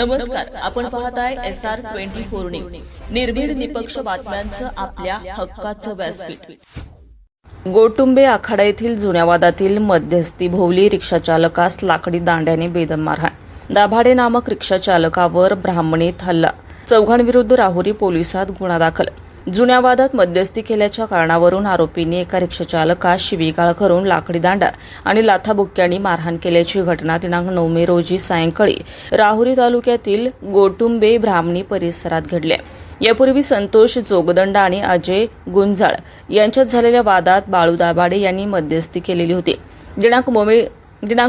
नमस्कार, आपण पाहताय SR24 न्यूज. निर्भीड निपक्ष बातम्यांचं आपल्या हक्काचं व्यासपीठ. गोटुंबे आखाडा येथील जुन्या वादातील मध्यस्थी भोवली रिक्षाचालकास लाकडी दांड्याने बेदम मारहाण. दाभाडे नामक रिक्षाचालकावर ब्राह्मणीत हल्ला. चौघांविरुद्ध राहुरी पोलिसात गुन्हा दाखल. जुन्या वादात मध्यस्थी केल्याच्या कारणावरून आरोपींनी एका रिक्षाचालकास शिवीगाळ करून लाकडी दांडा आणि लाथाबुक्क्यांनी मारहाण केल्याची घटना दिनांक 9 मे रोजी सायंकाळी राहुरी तालुक्यातील गोटुंबे ब्राह्मणी परिसरात घडली. यापूर्वी संतोष जोगदंड आणि अजय गुंजाळ यांच्यात झालेल्या वादात बाळू दाभाडे यांनी मध्यस्थी केलेली होती. दिनांक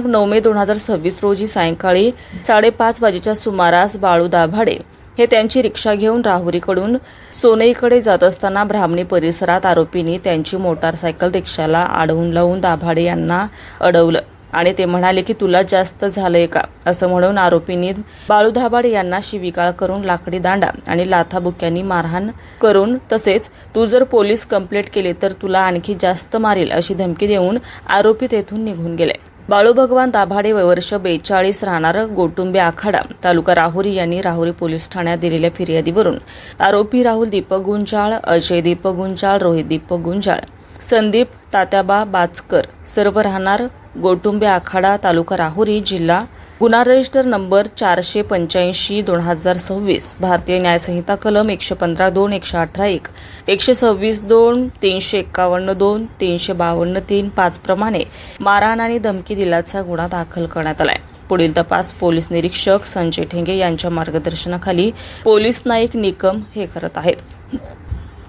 9 मे 2026 रोजी सायंकाळी 5:30 वाजेच्या सुमारास बाळू दाभाडे हे त्यांची रिक्षा घेऊन राहुरीकडून सोनईकडे जात असताना ब्राह्मणी परिसरात आरोपींनी त्यांची मोटारसायकल रिक्षाला आडवून लावून दाभाडे यांना अडवलं आणि ते म्हणाले की तुला जास्त झालंय का, असं म्हणून आरोपींनी बाळू दाभाडे यांना शिवीगाळ करून लाकडी दांडा आणि लाथाबुक्क्यांनी मारहाण करून तसेच तू जर पोलीस कंप्लेंट केली तर तुला आणखी जास्त मारील अशी धमकी देऊन आरोपी तेथून निघून गेले. बाळू भगवान दाभाडे वय वर्ष 42 राहणार गोटुंबे आखाडा तालुका राहुरी यांनी राहुरी पोलीस ठाण्यात दिलेल्या फिर्यादीवरून आरोपी राहुल दीपक गुंजाळ, अजय दीपक गुंजाळ, रोहित दीपक गुंजाळ, संदीप तात्याबा बाचकर सर्व राहणार गोटुंबे आखाडा तालुका राहुरी जिल्हा गुन्हा रजिस्टर नंबर 485/2026 भारतीय न्याय संहिता कलम 115(2), 118(1), 126(2), 351(2), 352(3) 5 प्रमाणे मारहाण आणि धमकी दिल्याचा गुन्हा दाखल करण्यात आलाय. पुढील तपास पोलीस निरीक्षक संजय ठेंगे यांच्या मार्गदर्शनाखाली पोलीस नाईक निकम हे करत आहेत.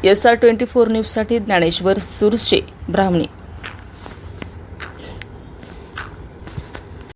SR24 न्यूजसाठी ज्ञानेश्वर सुरसे, ब्राह्मणी.